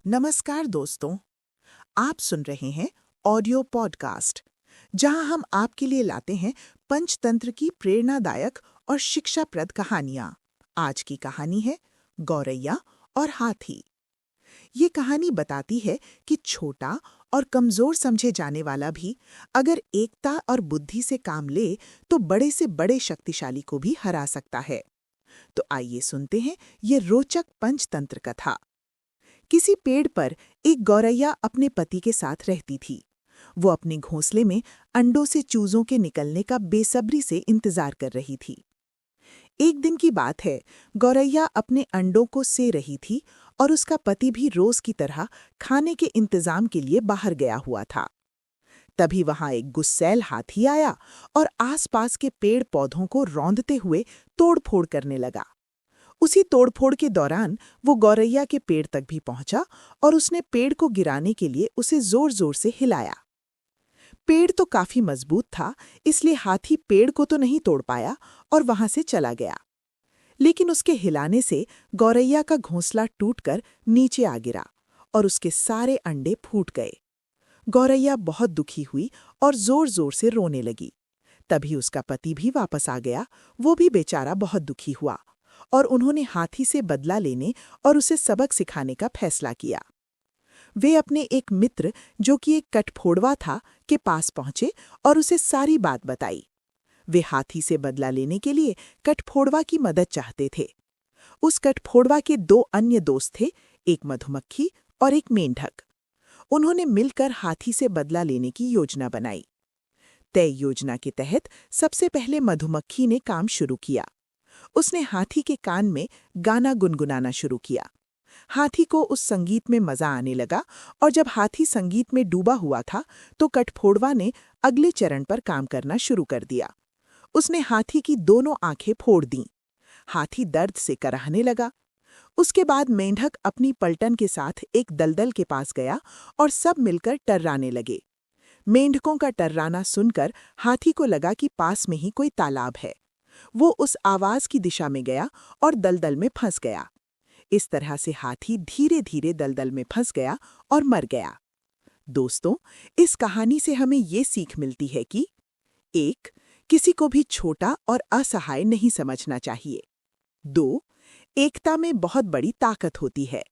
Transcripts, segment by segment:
नमस्कार दोस्तों, आप सुन रहे हैं ऑडियो पॉडकास्ट, जहां हम आपके लिए लाते हैं पंचतंत्र की प्रेरणादायक और शिक्षाप्रद कहानियां। आज की कहानी है गौरैया और हाथी। ये कहानी बताती है कि छोटा और कमजोर समझे जाने वाला भी अगर एकता और बुद्धि से काम ले तो बड़े से बड़े शक्तिशाली को भी हरा सकता है। तो आइए सुनते हैं ये रोचक पंचतंत्र कथा। किसी पेड़ पर एक गौरैया अपने पति के साथ रहती थी। वो अपने घोंसले में अंडों से चूजों के निकलने का बेसब्री से इंतजार कर रही थी। एक दिन की बात है, गौरैया अपने अंडों को से रही थी और उसका पति भी रोज की तरह खाने के इंतजाम के लिए बाहर गया हुआ था। तभी वहां एक गुस्सैल हाथी आया और आसपास के पेड़ पौधों को रौंदते हुए तोड़फोड़ करने लगा। उसी तोड़फोड़ के दौरान वो गौरैया के पेड़ तक भी पहुंचा और उसने पेड़ को गिराने के लिए उसे जोर जोर से हिलाया। पेड़ तो काफी मजबूत था, इसलिए हाथी पेड़ को तो नहीं तोड़ पाया और वहां से चला गया। लेकिन उसके हिलाने से गौरैया का घोंसला टूटकर नीचे आ गिरा और उसके सारे अंडे फूट गए। गौरैया बहुत दुखी हुई और जोर जोर से रोने लगी। तभी उसका पति भी वापस आ गया। वो भी बेचारा बहुत दुखी हुआ और उन्होंने हाथी से बदला लेने और उसे सबक सिखाने का फैसला किया। वे अपने एक मित्र, जो कि एक कठफोड़वा था, के पास पहुंचे और उसे सारी बात बताई। वे हाथी से बदला लेने के लिए कठफोड़वा की मदद चाहते थे। उस कठफोड़वा के दो अन्य दोस्त थे, एक मधुमक्खी और एक मेंढक। उन्होंने मिलकर हाथी से बदला लेने की योजना बनाई। तय योजना के तहत सबसे पहले मधुमक्खी ने काम शुरू किया। उसने हाथी के कान में गाना गुनगुनाना शुरू किया। हाथी को उस संगीत में मजा आने लगा और जब हाथी संगीत में डूबा हुआ था तो कठफोड़वा ने अगले चरण पर काम करना शुरू कर दिया। उसने हाथी की दोनों आंखें फोड़ दीं। हाथी दर्द से कराहने लगा। उसके बाद मेंढक अपनी पलटन के साथ एक दलदल के पास गया और सब मिलकर टर्राने लगे। मेंढकों का टर्राना सुनकर हाथी को लगा कि पास में ही कोई तालाब है। वो उस आवाज की दिशा में गया और दलदल में फंस गया। इस तरह से हाथी धीरे धीरे दलदल में फंस गया और मर गया। दोस्तों, इस कहानी से हमें ये सीख मिलती है कि 1. किसी को भी छोटा और असहाय नहीं समझना चाहिए। 2. एकता में बहुत बड़ी ताकत होती है।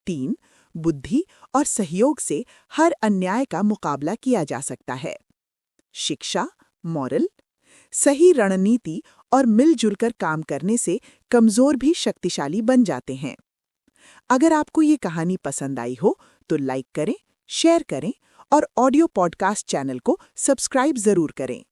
3. बुद्धि और सहयोग से हर अन्याय का मुकाबला किया जा सकता है। शिक्षा, मॉरल: सही रणनीति और मिलजुल कर काम करने से कमजोर भी शक्तिशाली बन जाते हैं। अगर आपको ये कहानी पसंद आई हो तो लाइक करें, शेयर करें और ऑडियो पॉडकास्ट चैनल को सब्सक्राइब जरूर करें।